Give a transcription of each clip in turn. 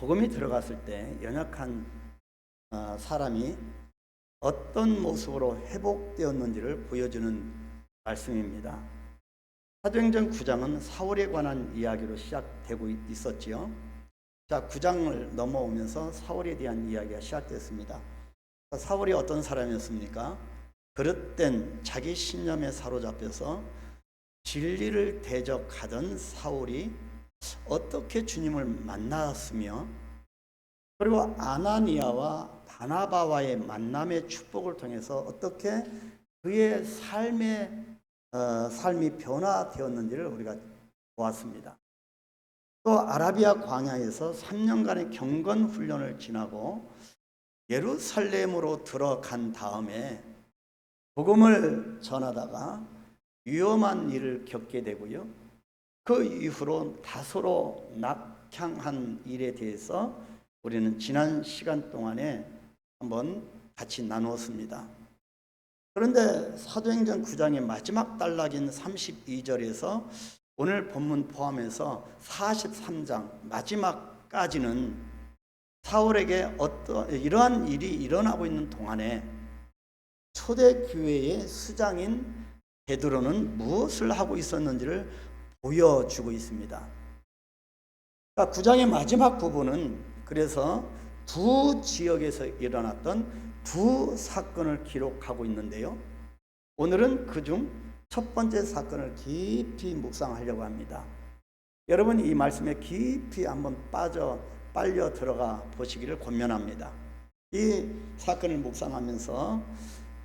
복음이 들어갔을 때 연약한 사람이 어떤 모습으로 회복되었는지를 보여주는 말씀입니다. 사도행전 9장은 사울에 관한 이야기로 시작되고 있었지요. 자, 9장을 넘어오면서 사울에 대한 이야기가 시작됐습니다. 사울이 어떤 사람이었습니까? 그릇된 자기 신념에 사로잡혀서 진리를 대적하던 사울이 어떻게 주님을 만났으며, 그리고 아나니아와 바나바와의 만남의 축복을 통해서 어떻게 그의 삶이 변화되었는지를 우리가 보았습니다. 또 아라비아 광야에서 3년간의 경건 훈련을 지나고 예루살렘으로 들어간 다음에 복음을 전하다가 위험한 일을 겪게 되고요. 그 이후로 다소로 낙향한 일에 대해서 우리는 지난 시간 동안에 한번 같이 나누었습니다. 그런데 사도행전 9장의 마지막 단락인 32절에서 오늘 본문 포함해서 43장 마지막까지는 사울에게 이러한 일이 일어나고 있는 동안에 초대교회의 수장인 베드로는 무엇을 하고 있었는지를 보여주고 있습니다. 그러니까 9장의 마지막 부분은 그래서 두 지역에서 일어났던 두 사건을 기록하고 있는데요. 오늘은 그중 첫 번째 사건을 깊이 묵상하려고 합니다. 여러분, 이 말씀에 깊이 한번 빨려 들어가 보시기를 권면합니다. 이 사건을 묵상하면서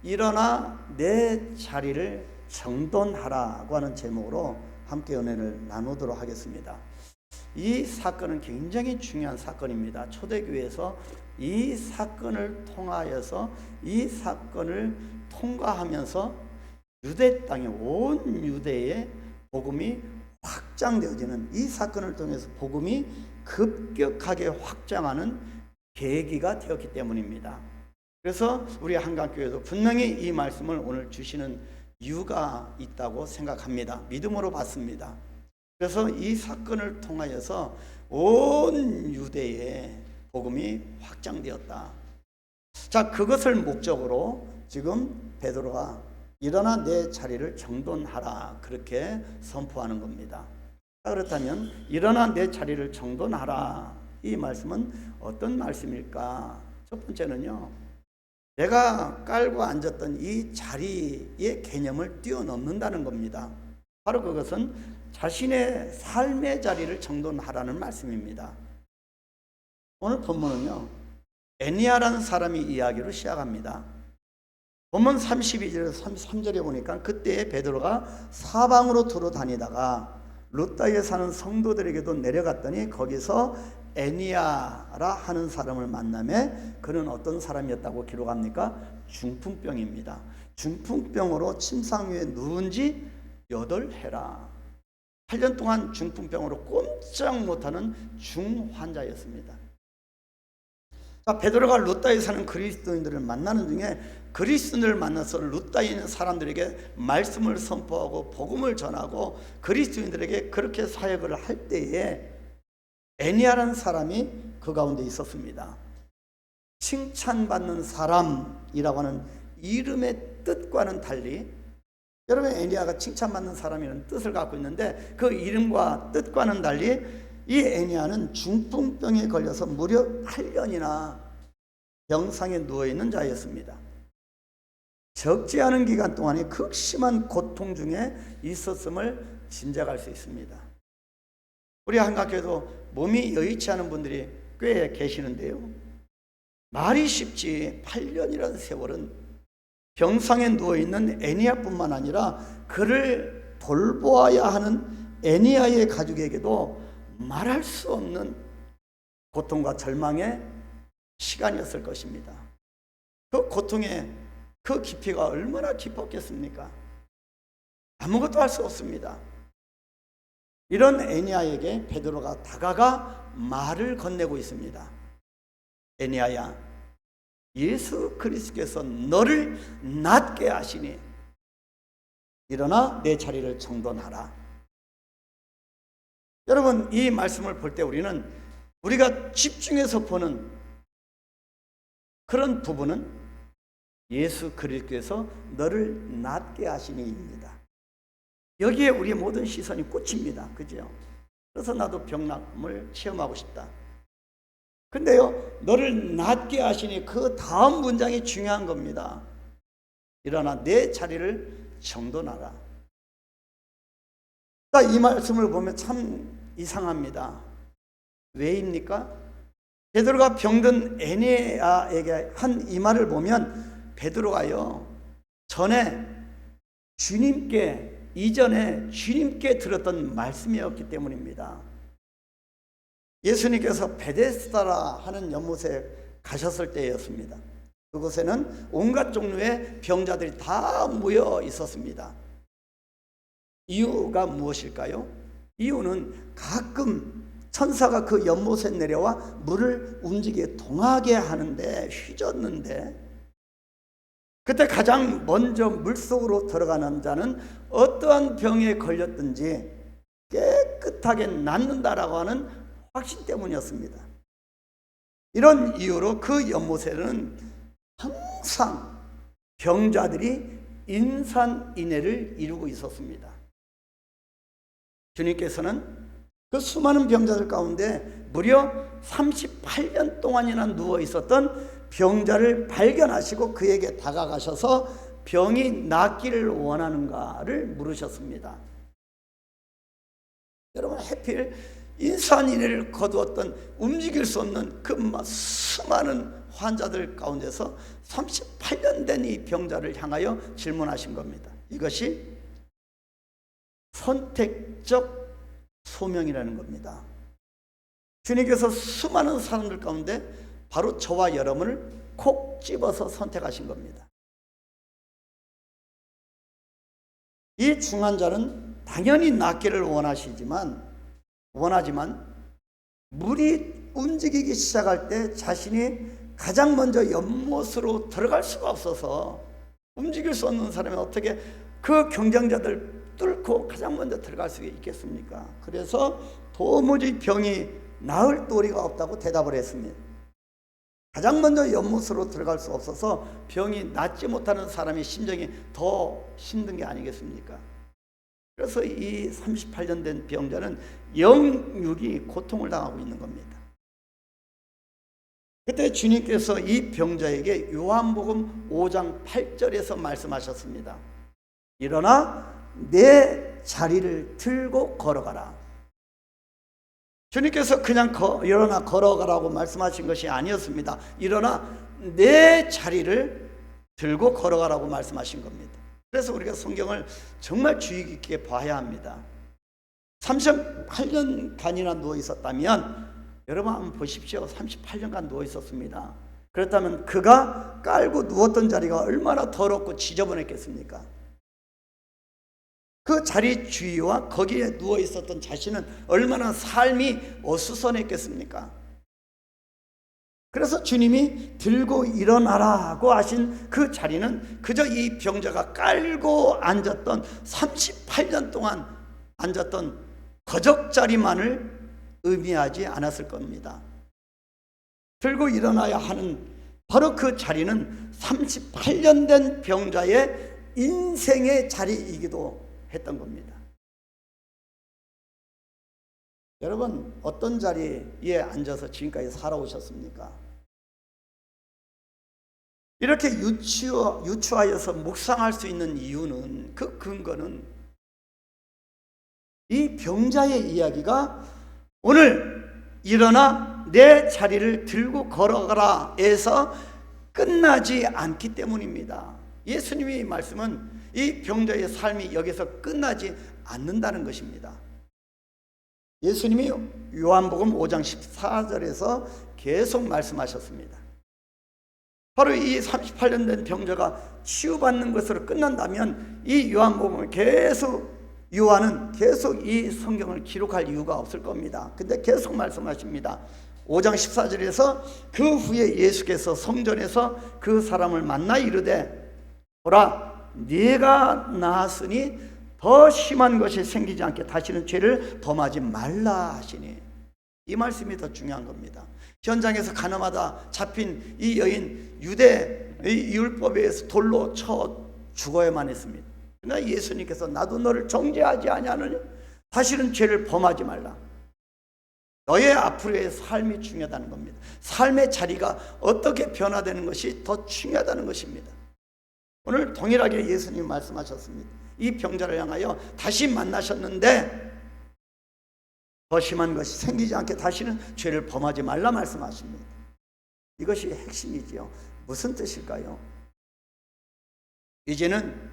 일어나 내 자리를 정돈하라고 하는 제목으로 함께 은혜를 나누도록 하겠습니다. 이 사건은 굉장히 중요한 사건입니다. 초대교회에서 이 사건을 통하여서 이 사건을 통과하면서 유대 땅에 온 유대의 복음이 확장되어지는, 이 사건을 통해서 복음이 급격하게 확장하는 계기가 되었기 때문입니다. 그래서 우리 한강교회도 분명히 이 말씀을 오늘 주시는 이유가 있다고 생각합니다. 믿음으로 받습니다. 그래서 이 사건을 통하여서 온 유대의 복음이 확장되었다. 자, 그것을 목적으로 지금 베드로가 일어나 내 자리를 정돈하라, 그렇게 선포하는 겁니다. 그렇다면 일어나 내 자리를 정돈하라, 이 말씀은 어떤 말씀일까? 첫 번째는요, 내가 깔고 앉았던 이 자리의 개념을 뛰어넘는다는 겁니다. 바로 그것은 자신의 삶의 자리를 정돈하라는 말씀입니다. 오늘 본문은요, 에니야라는 사람이 이야기로 시작합니다. 본문 32절 33절에 보니까 그때 베드로가 사방으로 두루 다니다가 루다에 사는 성도들에게도 내려갔더니 거기서 에니야라 하는 사람을 만나매 그는 어떤 사람이었다고 기록합니까? 중풍병입니다. 중풍병으로 침상 위에 누운 지 8해라. 8년 동안 중풍병으로 꼼짝 못하는 중환자였습니다. 자, 베드로가 루다에 사는 그리스도인들을 만나는 중에 그리스도인들을 만나서 루다에 있는 사람들에게 말씀을 선포하고 복음을 전하고 그리스도인들에게 그렇게 사역을 할 때에 에니야라는 사람이 그 가운데 있었습니다. 칭찬받는 사람이라고 하는 이름의 뜻과는 달리, 여러분, 에니야가 칭찬받는 사람이라는 뜻을 갖고 있는데 그 이름과 뜻과는 달리 이 에니야는 중풍병에 걸려서 무려 8년이나 병상에 누워있는 자였습니다. 적지 않은 기간 동안에 극심한 고통 중에 있었음을 짐작할 수 있습니다. 우리 한강교회도 몸이 여의치 않은 분들이 꽤 계시는데요, 말이 쉽지 8년이라는 세월은 병상에 누워있는 에니야뿐만 아니라 그를 돌보아야 하는 에니야의 가족에게도 말할 수 없는 고통과 절망의 시간이었을 것입니다. 그 고통의 그 깊이가 얼마나 깊었겠습니까? 아무것도 할 수 없습니다. 이런 에니야에게 베드로가 다가가 말을 건네고 있습니다. 에니야야, 예수 그리스도께서 너를 낫게 하시니 일어나 내 자리를 정돈하라. 여러분, 이 말씀을 볼 때 우리는 우리가 집중해서 보는 그런 부분은 예수 그리스도께서 너를 낫게 하시니입니다. 여기에 우리의 모든 시선이 꽂힙니다. 그죠? 그래서 나도 병남을 체험하고 싶다. 근데요, 너를 낫게 하시니 그 다음 문장이 중요한 겁니다. 일어나 내 자리를 정돈하라. 이 말씀을 보면 참 이상합니다. 왜입니까? 베드로가 병든 에네아에게 한 이 말을 보면 베드로가요, 이전에 주님께 들었던 말씀이었기 때문입니다. 예수님께서 베데스다라 하는 연못에 가셨을 때였습니다. 그곳에는 온갖 종류의 병자들이 다 모여 있었습니다. 이유가 무엇일까요? 이유는 가끔 천사가 그 연못에 내려와 물을 움직이게 동하게 하는데 휘젓는데, 그때 가장 먼저 물속으로 들어가는 자는 어떠한 병에 걸렸든지 깨끗하게 낫는다라고 하는 확신 때문이었습니다. 이런 이유로 그 연못에는 항상 병자들이 인산인해를 이루고 있었습니다. 주님께서는 그 수많은 병자들 가운데 무려 38년 동안이나 누워 있었던 병자를 발견하시고 그에게 다가가셔서 병이 낫기를 원하는가를 물으셨습니다. 여러분, 하필 인산인해를 거두었던 움직일 수 없는 그 수많은 환자들 가운데서 38년 된 이 병자를 향하여 질문하신 겁니다. 이것이 선택적 소명이라는 겁니다. 주님께서 수많은 사람들 가운데 바로 저와 여러분을 콕 집어서 선택하신 겁니다. 이 중환자는 당연히 낫기를 원하지만 물이 움직이기 시작할 때 자신이 가장 먼저 연못으로 들어갈 수가 없어서, 움직일 수 없는 사람이 어떻게 그 경쟁자들 뚫고 가장 먼저 들어갈 수 있겠습니까? 그래서 도무지 병이 나을 도리가 없다고 대답을 했습니다. 가장 먼저 연못으로 들어갈 수 없어서 병이 낫지 못하는 사람의 심정이 더 힘든 게 아니겠습니까? 그래서 이 38년 된 병자는 영육이 고통을 당하고 있는 겁니다. 그때 주님께서 이 병자에게 요한복음 5장 8절에서 말씀하셨습니다. 일어나 내 자리를 들고 걸어가라. 주님께서 그냥 일어나 걸어가라고 말씀하신 것이 아니었습니다. 일어나 내 자리를 들고 걸어가라고 말씀하신 겁니다. 그래서 우리가 성경을 정말 주의 깊게 봐야 합니다. 38년간이나 누워 있었다면, 여러분 한번 보십시오. 38년간 누워 있었습니다. 그렇다면 그가 깔고 누웠던 자리가 얼마나 더럽고 지저분했겠습니까? 그 자리 주위와 거기에 누워 있었던 자신은 얼마나 삶이 어수선했겠습니까? 그래서 주님이 들고 일어나라고 하신 그 자리는 그저 이 병자가 깔고 앉았던 38년 동안 앉았던 거적자리만을 의미하지 않았을 겁니다. 들고 일어나야 하는 바로 그 자리는 38년 된 병자의 인생의 자리이기도 했던 겁니다. 여러분, 어떤 자리에 앉아서 지금까지 살아오셨습니까? 이렇게 유추하여서 묵상할 수 있는 이유는, 그 근거는 이 병자의 이야기가 오늘 일어나 내 자리를 들고 걸어가라 에서 끝나지 않기 때문입니다. 예수님의 말씀은 이 병자의 삶이 여기서 끝나지 않는다는 것입니다. 예수님이 요한복음 5장 14절에서 계속 말씀하셨습니다. 바로 이 38년 된 병자가 치유받는 것으로 끝난다면 이 요한복음을 요한은 계속 이 성경을 기록할 이유가 없을 겁니다. 근데 계속 말씀하십니다. 5장 14절에서 그 후에 예수께서 성전에서 그 사람을 만나 이르되, 보라, 네가 나았으니 더 심한 것이 생기지 않게 다시는 죄를 범하지 말라 하시니. 이 말씀이 더 중요한 겁니다. 현장에서 가늠하다 잡힌 이 여인, 유대의 율법에 의해서 돌로 쳐 죽어야만 했습니다. 그러나 예수님께서 나도 너를 정죄하지 아니하느냐, 다시는 죄를 범하지 말라. 너의 앞으로의 삶이 중요하다는 겁니다. 삶의 자리가 어떻게 변화되는 것이 더 중요하다는 것입니다. 오늘 동일하게 예수님 말씀하셨습니다. 이 병자를 향하여 다시 만나셨는데 더 심한 것이 생기지 않게 다시는 죄를 범하지 말라 말씀하십니다. 이것이 핵심이지요. 무슨 뜻일까요? 이제는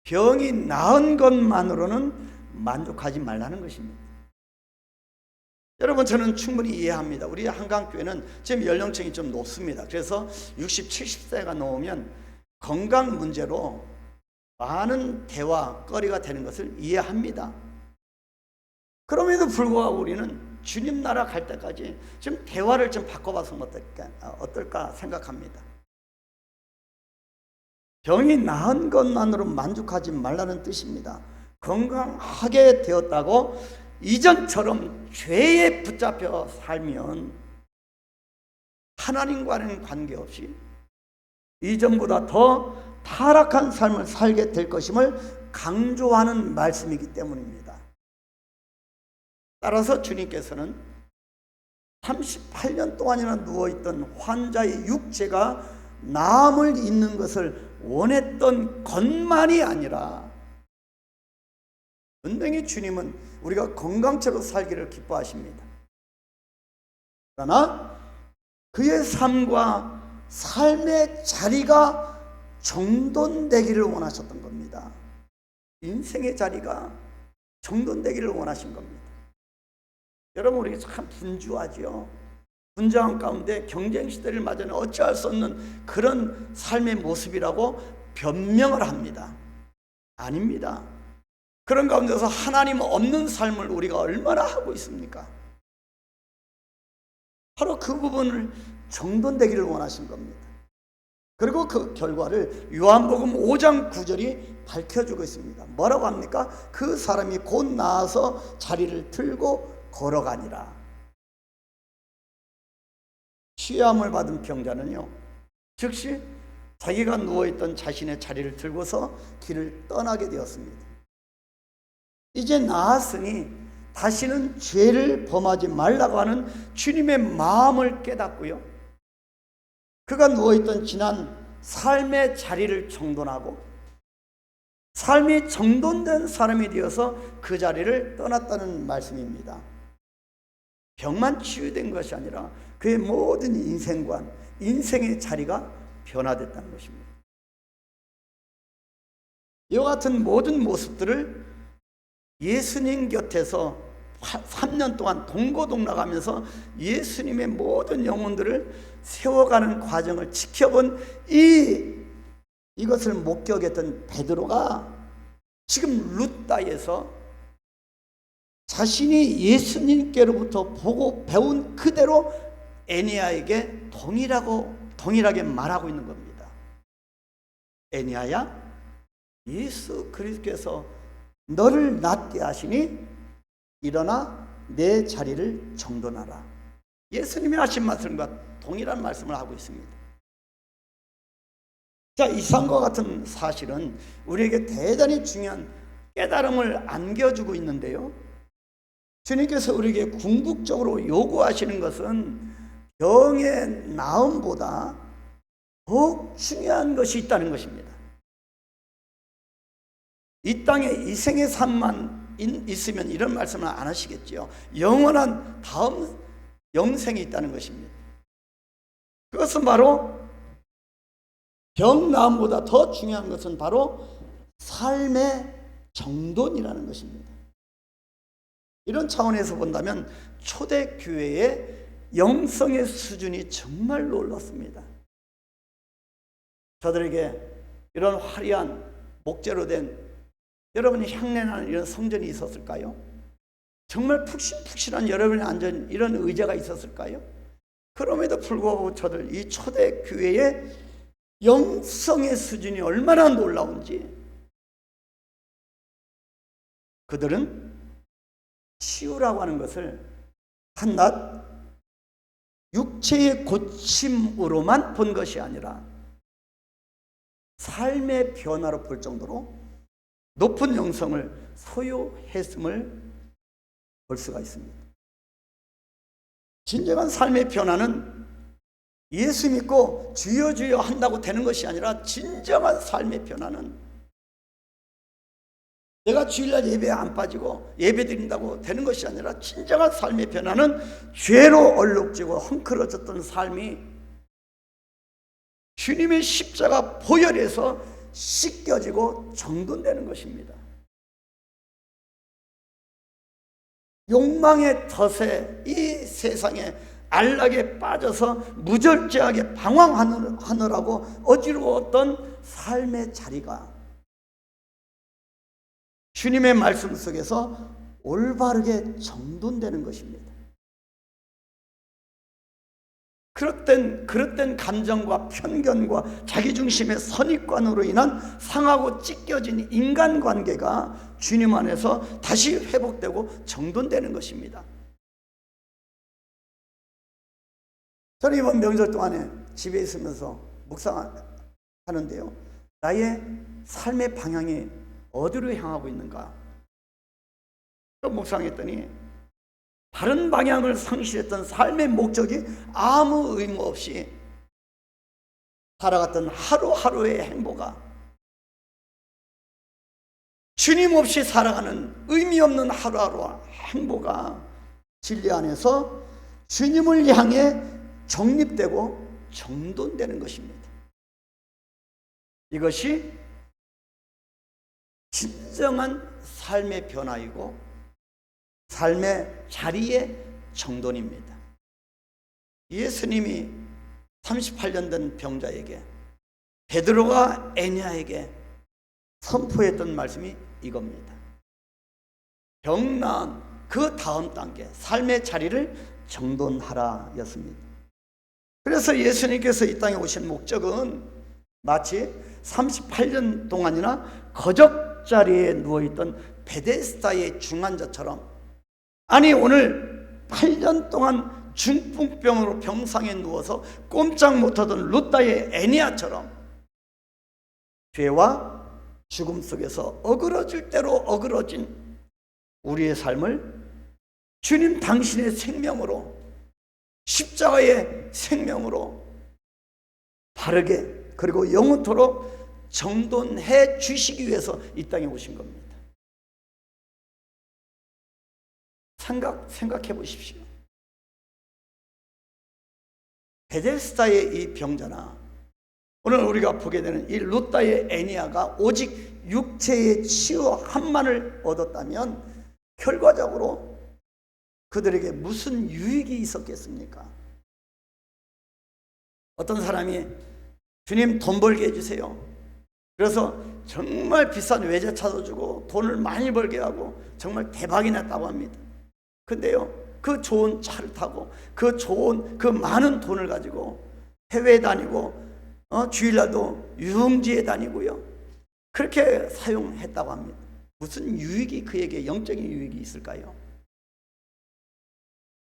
병이 나은 것만으로는 만족하지 말라는 것입니다. 여러분, 저는 충분히 이해합니다. 우리 한강교회는 지금 연령층이 좀 높습니다. 그래서 60, 70세가 넘으면 건강 문제로 많은 대화거리가 되는 것을 이해합니다. 그럼에도 불구하고 우리는 주님 나라 갈 때까지 좀 대화를 좀 바꿔봐서는 어떨까 생각합니다. 병이 나은 것만으로 만족하지 말라는 뜻입니다. 건강하게 되었다고 이전처럼 죄에 붙잡혀 살면 하나님과는 관계없이 이전보다 더 타락한 삶을 살게 될 것임을 강조하는 말씀이기 때문입니다. 따라서 주님께서는 38년 동안이나 누워있던 환자의 육체가 나음을 잇는 것을 원했던 것만이 아니라 분명히 주님은 우리가 건강체로 살기를 기뻐하십니다. 그러나 그의 삶과 삶의 자리가 정돈되기를 원하셨던 겁니다. 인생의 자리가 정돈되기를 원하신 겁니다. 여러분, 우리가 참 분주하죠. 분주한 가운데 경쟁시대를 맞이하는 어찌할 수 없는 그런 삶의 모습이라고 변명을 합니다. 아닙니다. 그런 가운데서 하나님 없는 삶을 우리가 얼마나 하고 있습니까? 바로 그 부분을 정돈되기를 원하신 겁니다. 그리고 그 결과를 요한복음 5장 9절이 밝혀주고 있습니다. 뭐라고 합니까? 그 사람이 곧 나아서 자리를 들고 걸어가니라. 취함을 받은 병자는요, 즉시 자기가 누워있던 자신의 자리를 들고서 길을 떠나게 되었습니다. 이제 나았으니 다시는 죄를 범하지 말라고 하는 주님의 마음을 깨닫고요, 그가 누워있던 지난 삶의 자리를 정돈하고 삶이 정돈된 사람이 되어서 그 자리를 떠났다는 말씀입니다. 병만 치유된 것이 아니라 그의 모든 인생관, 인생의 자리가 변화됐다는 것입니다. 이와 같은 모든 모습들을 예수님 곁에서 3년 동안 동고동락하면서 예수님의 모든 영혼들을 세워가는 과정을 지켜본 이것을 목격했던 베드로가 지금 룻다에서 자신이 예수님께로부터 보고 배운 그대로 애니야에게 동일하게 말하고 있는 겁니다. 애니야야, 예수 그리스도께서 너를 낫게 하시니 일어나 내 자리를 정돈하라. 예수님이 하신 말씀과 동일한 말씀을 하고 있습니다. 자, 이상과 같은 사실은 우리에게 대단히 중요한 깨달음을 안겨주고 있는데요, 주님께서 우리에게 궁극적으로 요구하시는 것은 병의 나음보다 더욱 중요한 것이 있다는 것입니다. 이 땅에 이 생의 삶만 있으면 이런 말씀을 안 하시겠지요. 영원한 다음 영생이 있다는 것입니다. 그것은 바로 병 나음보다 더 중요한 것은 바로 삶의 정돈이라는 것입니다. 이런 차원에서 본다면 초대교회의 영성의 수준이 정말 놀랐습니다. 저들에게 이런 화려한 목재로 된 여러분이 향내나는 이런 성전이 있었을까요? 정말 푹신푹신한 여러분이 앉은 이런 의자가 있었을까요? 그럼에도 불구하고 저들 이 초대교회의 영성의 수준이 얼마나 놀라운지, 그들은 치유라고 하는 것을 한낱 육체의 고침으로만 본 것이 아니라 삶의 변화로 볼 정도로 높은 영성을 소유했음을 볼 수가 있습니다. 진정한 삶의 변화는 예수 믿고 주여 주여 한다고 되는 것이 아니라, 진정한 삶의 변화는 내가 주일날 예배에 안 빠지고 예배 드린다고 되는 것이 아니라, 진정한 삶의 변화는 죄로 얼룩지고 헝클어졌던 삶이 주님의 십자가 보혈에서 씻겨지고 정돈되는 것입니다. 욕망의 덫에 이 세상에 안락에 빠져서 무절제하게 방황하느라고 어지러웠던 삶의 자리가 주님의 말씀 속에서 올바르게 정돈되는 것입니다. 그릇된 감정과 편견과 자기중심의 선입관으로 인한 상하고 찢겨진 인간관계가 주님 안에서 다시 회복되고 정돈되는 것입니다. 저는 이번 명절 동안에 집에 있으면서 묵상하는데요, 나의 삶의 방향이 어디로 향하고 있는가? 묵상했더니 바른 방향을 상실했던 삶의 목적이 아무 의무 없이 살아갔던 하루하루의 행보가, 주님 없이 살아가는 의미 없는 하루하루와 행보가 진리 안에서 주님을 향해 정립되고 정돈되는 것입니다. 이것이 진정한 삶의 변화이고 삶의 자리의 정돈입니다. 예수님이 38년 된 병자에게, 베드로가 애냐에게 선포했던 말씀이 이겁니다. 병 나은 그 다음 단계, 삶의 자리를 정돈하라 였습니다. 그래서 예수님께서 이 땅에 오신 목적은 마치 38년 동안이나 거적자리에 누워있던 베데스다의 중환자처럼, 아니 오늘 8년 동안 중풍병으로 병상에 누워서 꼼짝 못하던 루다의 애니아처럼 죄와 죽음 속에서 어그러질 대로 어그러진 우리의 삶을 주님 당신의 생명으로, 십자가의 생명으로 바르게 그리고 영원토록 정돈해 주시기 위해서 이 땅에 오신 겁니다. 생각해 보십시오. 베데스다의 이 병자나 오늘 우리가 보게 되는 이 루다의 애니아가 오직 육체의 치유 한만을 얻었다면 결과적으로 그들에게 무슨 유익이 있었겠습니까? 어떤 사람이 주님 돈 벌게 해주세요. 그래서 정말 비싼 외제차도 주고 돈을 많이 벌게 하고 정말 대박이 났다고 합니다. 근데요, 그 좋은 차를 타고 그 많은 돈을 가지고 해외에 다니고 주일날도 유흥지에 다니고요, 그렇게 사용했다고 합니다. 무슨 유익이 그에게 영적인 유익이 있을까요?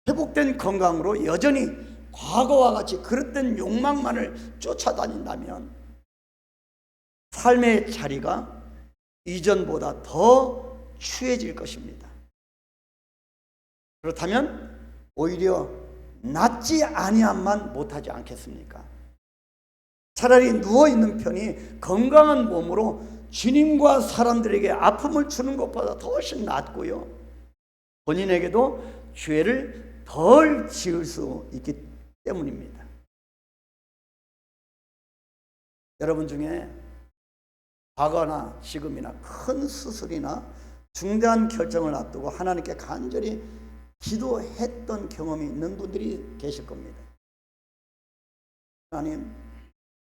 회복된 건강으로 여전히 과거와 같이 그릇된 욕망만을 쫓아다닌다면 삶의 자리가 이전보다 더 추해질 것입니다. 그렇다면 오히려 낫지 아니함만 못하지 않겠습니까? 차라리 누워있는 편이 건강한 몸으로 주님과 사람들에게 아픔을 주는 것보다 더 훨씬 낫고요, 본인에게도 죄를 덜 지을 수 있기 때문입니다. 여러분 중에 과거나 지금이나 큰 수술이나 중대한 결정을 앞두고 하나님께 간절히 기도했던 경험이 있는 분들이 계실 겁니다. 하나님,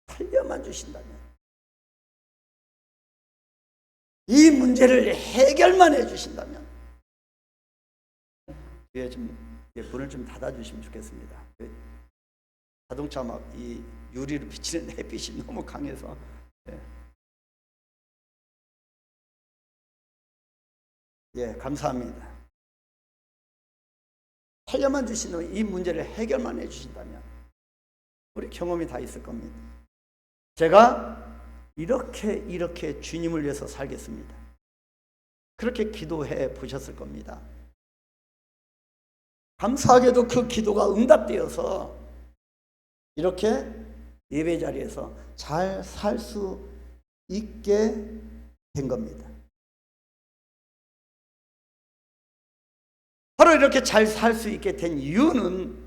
살려만 주신다면, 이 문제를 해결만 해주신다면, 문을 좀 닫아주시면 좋겠습니다. 자동차 막 이 유리로 비치는 햇빛이 너무 강해서. 감사합니다. 살려만 주신다면, 이 문제를 해결만 해주신다면 우리 경험이 다 있을 겁니다. 제가 이렇게 주님을 위해서 살겠습니다. 그렇게 기도해 보셨을 겁니다. 감사하게도 그 기도가 응답되어서 이렇게 예배 자리에서 잘 살 수 있게 된 겁니다. 바로 이렇게 잘 살 수 있게 된 이유는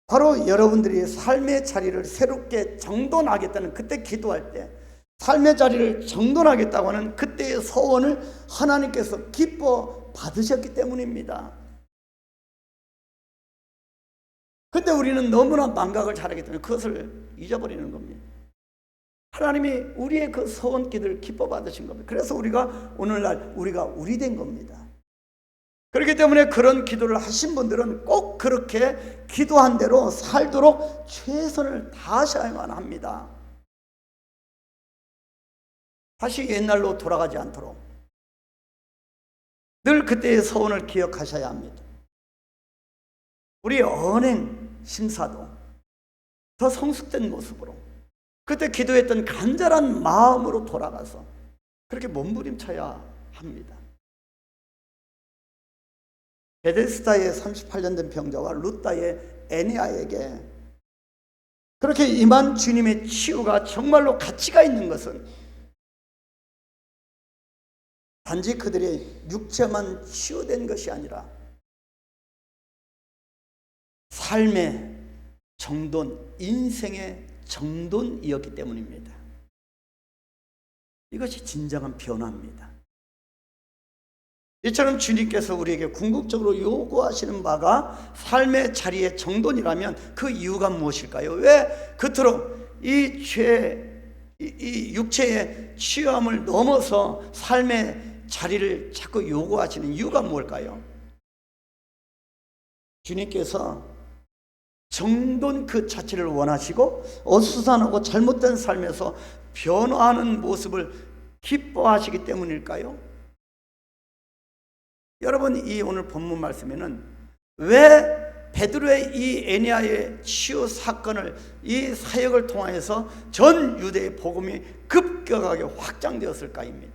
바로 여러분들이 삶의 자리를 새롭게 정돈하겠다는, 그때 기도할 때 삶의 자리를 정돈하겠다고 하는 그때의 소원을 하나님께서 기뻐 받으셨기 때문입니다. 근데 우리는 너무나 망각을 잘하기 때문에 그것을 잊어버리는 겁니다. 하나님이 우리의 그 소원 기도를 기뻐 받으신 겁니다. 그래서 우리가 오늘날 우리 된 겁니다. 그렇기 때문에 그런 기도를 하신 분들은 꼭 그렇게 기도한 대로 살도록 최선을 다하셔야만 합니다. 다시 옛날로 돌아가지 않도록 늘 그때의 소원을 기억하셔야 합니다. 우리 언행 심사도 더 성숙된 모습으로 그때 기도했던 간절한 마음으로 돌아가서 그렇게 몸부림쳐야 합니다. 베데스다의 38년 된 병자와 루다의 에니아에게 그렇게 임한 주님의 치유가 정말로 가치가 있는 것은 단지 그들의 육체만 치유된 것이 아니라 삶의 정돈, 인생의 정돈이었기 때문입니다. 이것이 진정한 변화입니다. 이처럼 주님께서 우리에게 궁극적으로 요구하시는 바가 삶의 자리의 정돈이라면 그 이유가 무엇일까요? 왜 그토록 이 육체의 취함을 넘어서 삶의 자리를 자꾸 요구하시는 이유가 뭘까요? 주님께서 정돈 그 자체를 원하시고 어수선하고 잘못된 삶에서 변화하는 모습을 기뻐하시기 때문일까요? 여러분, 이 오늘 본문 말씀에는 왜 베드로의 이 에니아의 치유 사건을, 이 사역을 통하여서 전 유대의 복음이 급격하게 확장되었을까입니다.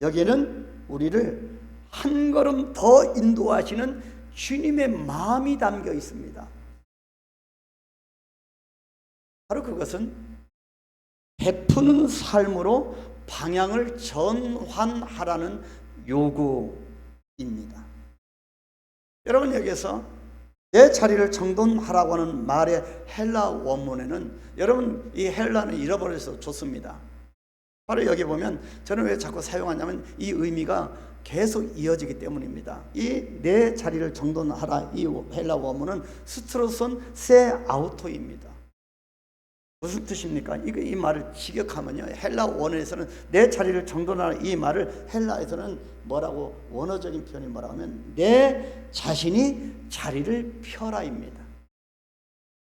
여기에는 우리를 한 걸음 더 인도하시는 주님의 마음이 담겨 있습니다. 바로 그것은 베푸는 삶으로 방향을 전환하라는 요구입니다. 여러분, 여기에서 내 자리를 정돈하라고 하는 말의 헬라 원문에는, 여러분 이 헬라는 잃어버려서 좋습니다. 바로 여기 보면, 저는 왜 자꾸 사용하냐면 이 의미가 계속 이어지기 때문입니다. 이 내 자리를 정돈하라, 이 헬라 원문은 스트로손 세 아우토입니다. 무슨 뜻입니까? 이 말을 직역하면요, 헬라 원어에서는 내 자리를 정돈하라, 이 말을 헬라에서는 뭐라고, 원어적인 표현이 뭐라고 하면 내 자신이 자리를 펴라입니다.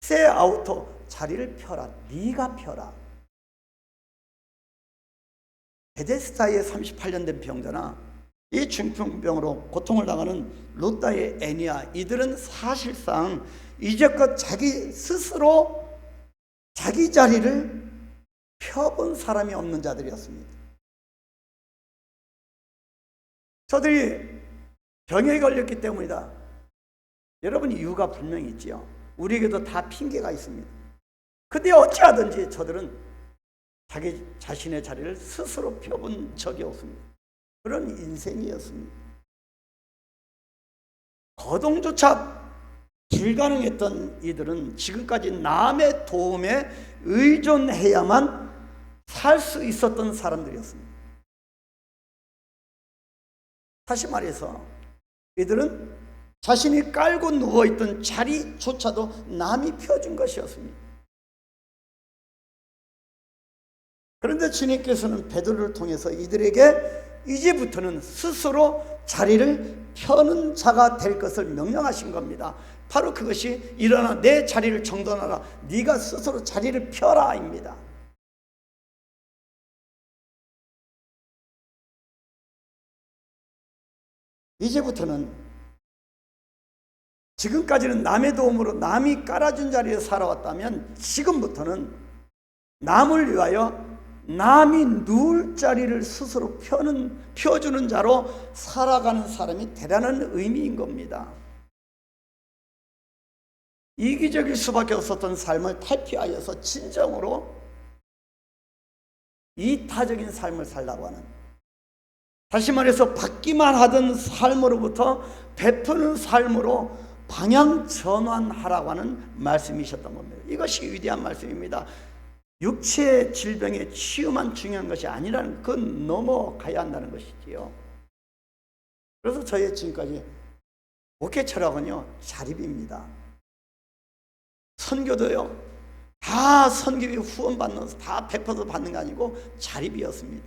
세 아우토, 자리를 펴라, 네가 펴라. 베데스다의 38년 된 병자나 이 중풍병으로 고통을 당하는 루다의 에니아, 이들은 사실상 이제껏 자기 스스로 자기 자리를 펴본 사람이 없는 자들이었습니다. 저들이 병에 걸렸기 때문이다. 여러분, 이유가 분명히 있지요. 우리에게도 다 핑계가 있습니다. 근데 어찌하든지 저들은 자기 자신의 자리를 스스로 펴본 적이 없습니다. 그런 인생이었습니다. 거동조차 불가능했던 이들은 지금까지 남의 도움에 의존해야만 살 수 있었던 사람들이었습니다. 다시 말해서 이들은 자신이 깔고 누워있던 자리조차도 남이 펴준 것이었습니다. 그런데 주님께서는 베드로를 통해서 이들에게 이제부터는 스스로 자리를 펴는 자가 될 것을 명령하신 겁니다. 바로 그것이 일어나 내 자리를 정돈하라, 네가 스스로 자리를 펴라입니다. 이제부터는 지금까지는 남의 도움으로 남이 깔아준 자리에 살아왔다면 지금부터는 남을 위하여 남이 누울 자리를 스스로 펴주는 자로 살아가는 사람이 되라는 의미인 겁니다. 이기적일 수밖에 없었던 삶을 탈피하여서 진정으로 이타적인 삶을 살라고 하는, 다시 말해서 받기만 하던 삶으로부터 베푸는 삶으로 방향 전환하라고 하는 말씀이셨던 겁니다. 이것이 위대한 말씀입니다. 육체의 질병의 치유만 중요한 것이 아니라는, 그건 넘어가야 한다는 것이지요. 그래서 저의 지금까지 목회 철학은요, 자립입니다. 선교도요, 다 선교비 후원 받는, 다 베풀어서 받는 게 아니고 자립이었습니다.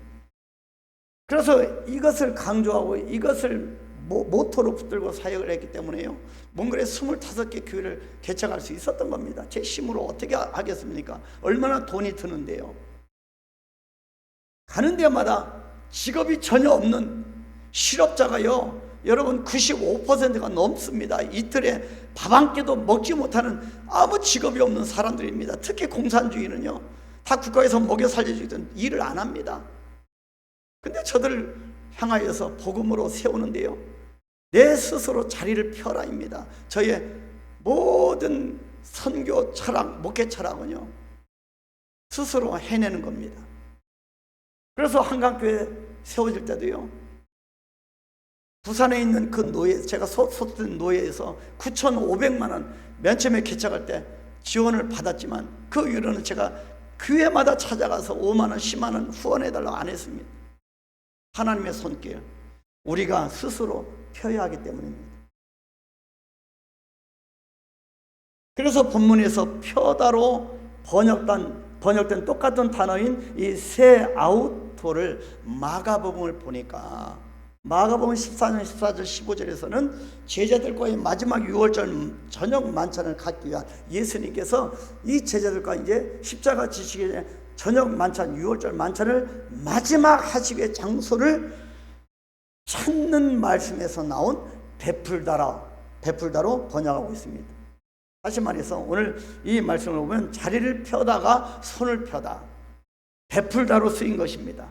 그래서 이것을 강조하고 이것을 모토로 붙들고 사역을 했기 때문에요, 몽골에 25개 교회를 개척할 수 있었던 겁니다. 제 힘으로 어떻게 하겠습니까? 얼마나 돈이 드는데요. 가는 데마다 직업이 전혀 없는 실업자가요, 여러분 95%가 넘습니다. 이틀에 밥 한 끼도 먹지 못하는 아무 직업이 없는 사람들입니다. 특히 공산주의는요, 다 국가에서 먹여 살려주던 일을 안 합니다. 근데 저들을 향하여서 복음으로 세우는데요, 내 스스로 자리를 펴라입니다. 저의 모든 선교 철학, 목회 철학은요, 스스로 해내는 겁니다. 그래서 한강교회 세워질 때도요, 부산에 있는 그 노예, 제가 소속된 노예에서 9,500만 원 맨 처음에 개척할 때 지원을 받았지만, 그 이후로는 제가 교회마다 찾아가서 5만 원, 10만 원 후원해달라고 안 했습니다. 하나님의 손길, 우리가 스스로 펴야 하기 때문입니다. 그래서 본문에서 펴다로 번역된 똑같은 단어인 이 새 아우토를 마가복음을 보니까, 마가복음 14장 14절 15절에서는 제자들과의 마지막 6월절 저녁 만찬을 갖기 위한 예수님께서 이 제자들과 이제 십자가 지시기 전에 저녁 만찬, 6월절 만찬을 마지막 하시기의 장소를 찾는 말씀에서 나온 베풀다로 번역하고 있습니다. 다시 말해서 오늘 이 말씀을 보면 자리를 펴다가 손을 펴다, 베풀다로 쓰인 것입니다.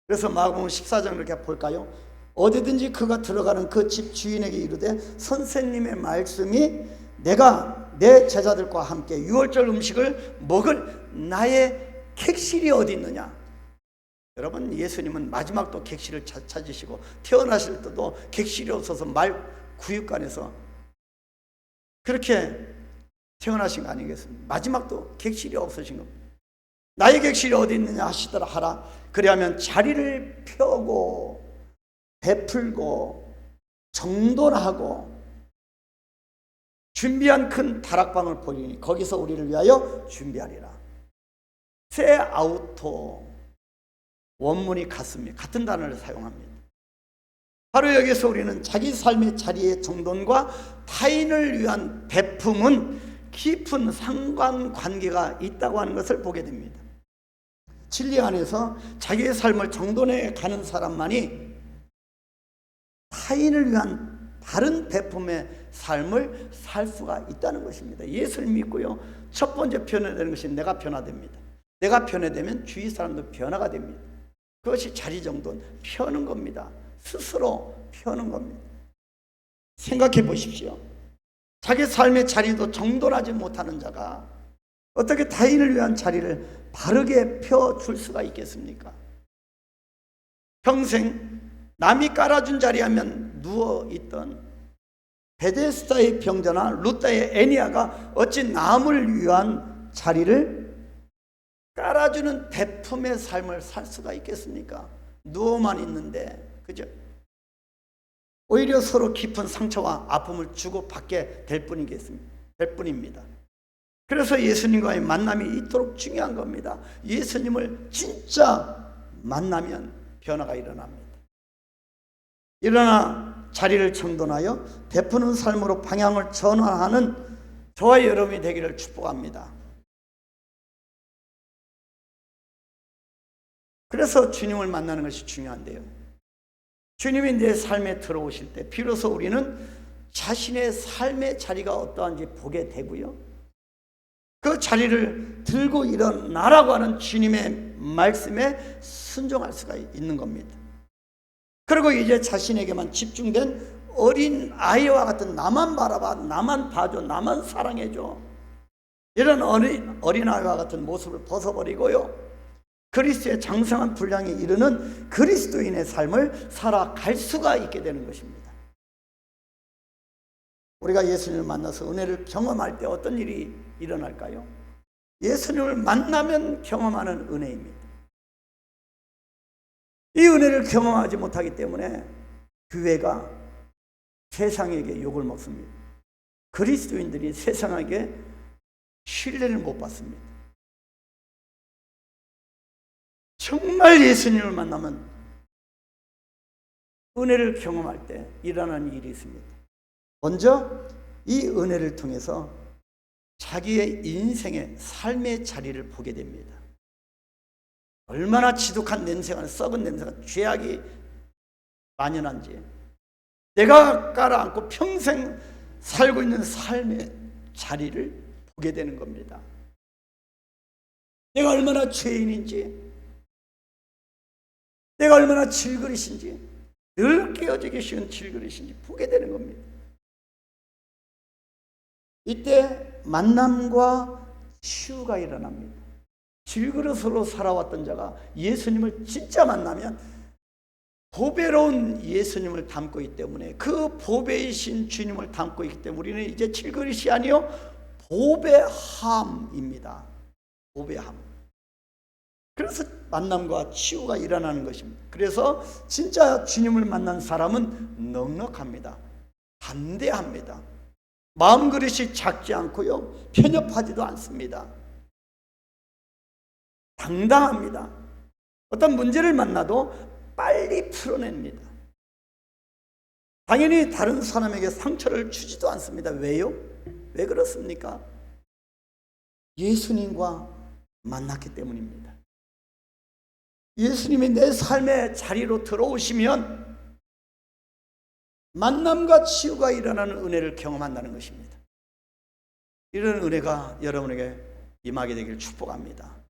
그래서 마가복음 14장 이렇게 볼까요? 어디든지 그가 들어가는 그 집 주인에게 이르되, 선생님의 말씀이 내가 내 제자들과 함께 6월절 음식을 먹을 나의 객실이 어디 있느냐. 여러분, 예수님은 마지막도 객실을 찾으시고 태어나실 때도 객실이 없어서 말 구육관에서 그렇게 태어나신 거 아니겠습니까? 마지막도 객실이 없으신 겁니다. 나의 객실이 어디 있느냐 하시더라 하라. 그리하면 자리를 펴고 베풀고 정돈하고 준비한 큰 다락방을 보리니 거기서 우리를 위하여 준비하리라. 새 아우토 원문이 같습니다. 같은 단어를 사용합니다. 바로 여기서 우리는 자기 삶의 자리의 정돈과 타인을 위한 베품은 깊은 상관관계가 있다고 하는 것을 보게 됩니다. 진리 안에서 자기의 삶을 정돈해 가는 사람만이 타인을 위한 다른 베품의 삶을 살 수가 있다는 것입니다. 예수를 믿고요, 첫 번째 변화되는 것이 내가 변화됩니다. 내가 변화되면 주위 사람도 변화가 됩니다. 그것이 자리 정돈, 펴는 겁니다. 스스로 펴는 겁니다. 생각해 보십시오. 자기 삶의 자리도 정돈하지 못하는 자가 어떻게 타인을 위한 자리를 바르게 펴줄 수가 있겠습니까? 평생 남이 깔아준 자리 하면 누워있던 베데스다의 병자나 루다의 애니아가 어찌 남을 위한 자리를 깔아주는 베품의 삶을 살 수가 있겠습니까? 누워만 있는데, 그죠? 오히려 서로 깊은 상처와 아픔을 주고받게 될 뿐입니다. 그래서 예수님과의 만남이 이토록 중요한 겁니다. 예수님을 진짜 만나면 변화가 일어납니다. 일어나 자리를 정돈하여 베푸는 삶으로 방향을 전환하는 저와 여러분이 되기를 축복합니다. 그래서 주님을 만나는 것이 중요한데요, 주님이 내 삶에 들어오실 때 비로소 우리는 자신의 삶의 자리가 어떠한지 보게 되고요, 그 자리를 들고 일어나라고 하는 주님의 말씀에 순종할 수가 있는 겁니다. 그리고 이제 자신에게만 집중된 어린 아이와 같은, 나만 바라봐, 나만 봐줘, 나만 사랑해줘, 이런 어린아이와 같은 모습을 벗어버리고요, 그리스도의 장성한 분량에 이르는 그리스도인의 삶을 살아갈 수가 있게 되는 것입니다. 우리가 예수님을 만나서 은혜를 경험할 때 어떤 일이 일어날까요? 예수님을 만나면 경험하는 은혜입니다. 이 은혜를 경험하지 못하기 때문에 교회가 세상에게 욕을 먹습니다. 그리스도인들이 세상에게 신뢰를 못 받습니다. 정말 예수님을 만나면 은혜를 경험할 때 일어나는 일이 있습니다. 먼저 이 은혜를 통해서 자기의 인생의 삶의 자리를 보게 됩니다. 얼마나 지독한 냄새가, 썩은 냄새가, 죄악이 만연한지, 내가 깔아안고 평생 살고 있는 삶의 자리를 보게 되는 겁니다. 내가 얼마나 죄인인지, 내가 얼마나 질그릇인지, 늘 깨어지기 쉬운 질그릇인지 보게 되는 겁니다. 이때 만남과 치유가 일어납니다. 질그릇으로 살아왔던 자가 예수님을 진짜 만나면 보배로운 예수님을 담고 있기 때문에, 그 보배이신 주님을 담고 있기 때문에 우리는 이제 질그릇이 아니요 보배함입니다. 보배함. 그래서 만남과 치유가 일어나는 것입니다. 그래서 진짜 주님을 만난 사람은 넉넉합니다. 담대합니다. 마음 그릇이 작지 않고요, 편협하지도 않습니다. 당당합니다. 어떤 문제를 만나도 빨리 풀어냅니다. 당연히 다른 사람에게 상처를 주지도 않습니다. 왜요? 왜 그렇습니까? 예수님과 만났기 때문입니다. 예수님이 내 삶의 자리로 들어오시면 만남과 치유가 일어나는 은혜를 경험한다는 것입니다. 이런 은혜가 여러분에게 임하게 되기를 축복합니다.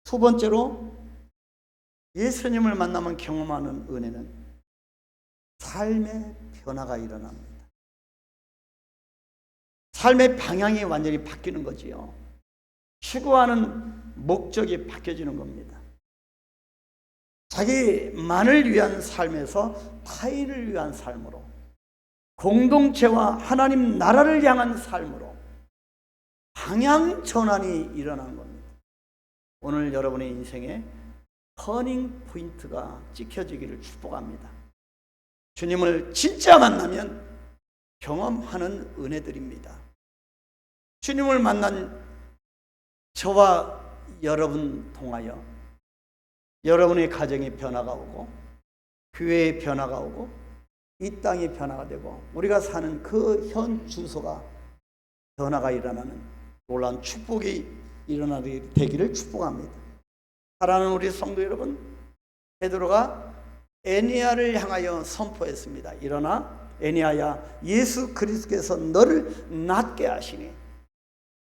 두 번째로, 예수님을 만나면 경험하는 은혜는 삶의 변화가 일어납니다. 삶의 방향이 완전히 바뀌는 거지요. 추구하는 목적이 바뀌어지는 겁니다. 자기만을 위한 삶에서 타인을 위한 삶으로, 공동체와 하나님 나라를 향한 삶으로 방향 전환이 일어나는 겁니다. 오늘 여러분의 인생에 터닝 포인트가 찍혀지기를 축복합니다. 주님을 진짜 만나면 경험하는 은혜들입니다. 주님을 만난 저와 여러분 통하여 여러분의 가정의 변화가 오고, 교회의 변화가 오고, 이 땅의 변화가 되고, 우리가 사는 그 현 주소가 변화가 일어나는 놀라운 축복이 일어나게 되기를 축복합니다. 사랑하는 우리 성도 여러분, 베드로가 에니야를 향하여 선포했습니다. 일어나 에니야야, 예수 그리스도께서 너를 낫게 하시니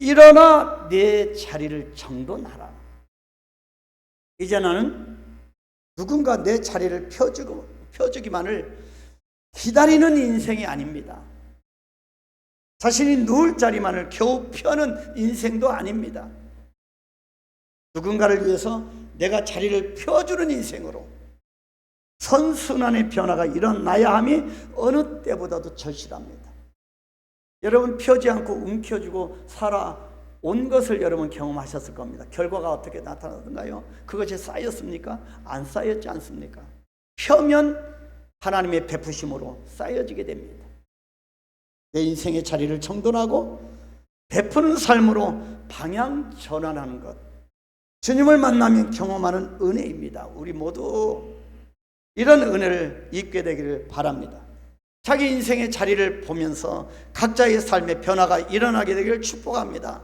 일어나 내 자리를 정돈하라. 이제 나는 누군가 내 자리를 펴주기만을 기다리는 인생이 아닙니다. 자신이 누울 자리만을 겨우 펴는 인생도 아닙니다. 누군가를 위해서 내가 자리를 펴주는 인생으로 선순환의 변화가 일어나야 함이 어느 때보다도 절실합니다. 여러분, 펴지 않고 움켜쥐고 살아온 것을 여러분 경험하셨을 겁니다. 결과가 어떻게 나타나던가요? 그것이 쌓였습니까? 안 쌓였지 않습니까? 펴면 하나님의 베푸심으로 쌓여지게 됩니다. 내 인생의 자리를 정돈하고 베푸는 삶으로 방향 전환하는 것, 주님을 만나면 경험하는 은혜입니다. 우리 모두 이런 은혜를 입게 되기를 바랍니다. 자기 인생의 자리를 보면서 각자의 삶의 변화가 일어나게 되기를 축복합니다.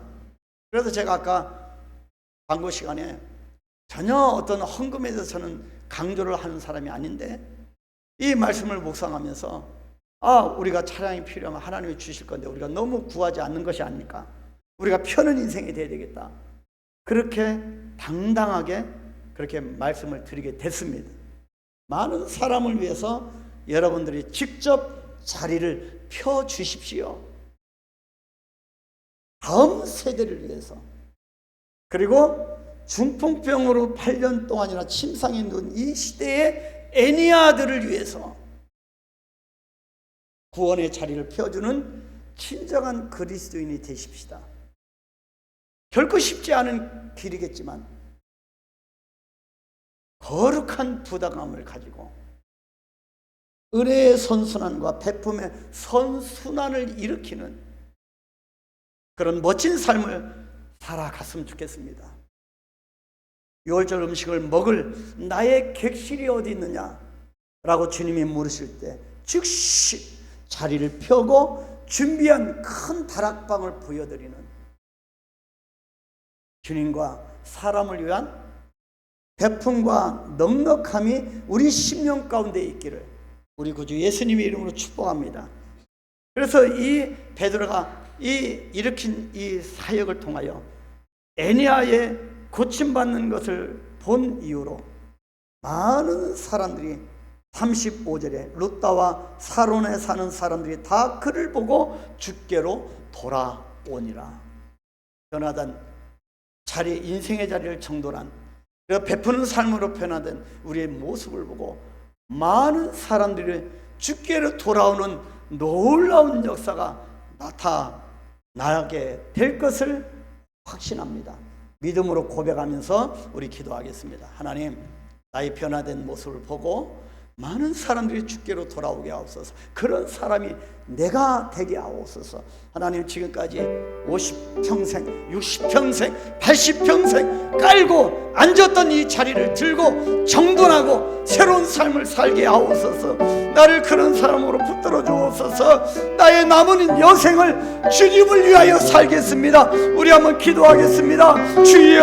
그래서 제가 아까 광고 시간에 전혀 어떤 헌금에 대해서는 강조를 하는 사람이 아닌데, 이 말씀을 묵상하면서 우리가 차량이 필요하면 하나님이 주실 건데 우리가 너무 구하지 않는 것이 아닙니까? 우리가 편한 인생이 돼야 되겠다. 그렇게 당당하게 그렇게 말씀을 드리게 됐습니다. 많은 사람을 위해서 여러분들이 직접 자리를 펴 주십시오. 다음 세대를 위해서. 그리고 중풍병으로 8년 동안이나 침상에 누운 이 시대의 애니아들을 위해서 구원의 자리를 펴주는 진정한 그리스도인이 되십시다. 결코 쉽지 않은 길이겠지만 거룩한 부담감을 가지고 은혜의 선순환과 베품의 선순환을 일으키는 그런 멋진 삶을 살아갔으면 좋겠습니다. 6월절 음식을 먹을 나의 객실이 어디 있느냐 라고 주님이 물으실 때 즉시 자리를 펴고 준비한 큰 다락방을 보여드리는 주님과 사람을 위한 베품과 넉넉함이 우리 심령 가운데 있기를 우리 구주 예수님의 이름으로 축복합니다. 그래서 이 베드로가 일으킨 이 사역을 통하여 애니아의 고침받는 것을 본 이후로 많은 사람들이 35절에 룻다와 사론에 사는 사람들이 다 그를 보고 주께로 돌아오니라. 변화된 자리, 인생의 자리를 정돈한 베푸는 삶으로 변화된 우리의 모습을 보고 많은 사람들이 주께로 돌아오는 놀라운 역사가 나타나게 될 것을 확신합니다. 믿음으로 고백하면서 우리 기도하겠습니다. 하나님, 나의 변화된 모습을 보고 많은 사람들이 주께로 돌아오게 하옵소서. 그런 사람이 내가 되게 하옵소서. 하나님, 지금까지 50평생, 60평생, 80평생 깔고 앉았던 이 자리를 들고 정돈하고 새로운 삶을 살게 하옵소서. 나를 그런 사람으로 붙들어 주옵소서. 나의 남은 여생을 주님을 위하여 살겠습니다. 우리 한번 기도하겠습니다. 주여,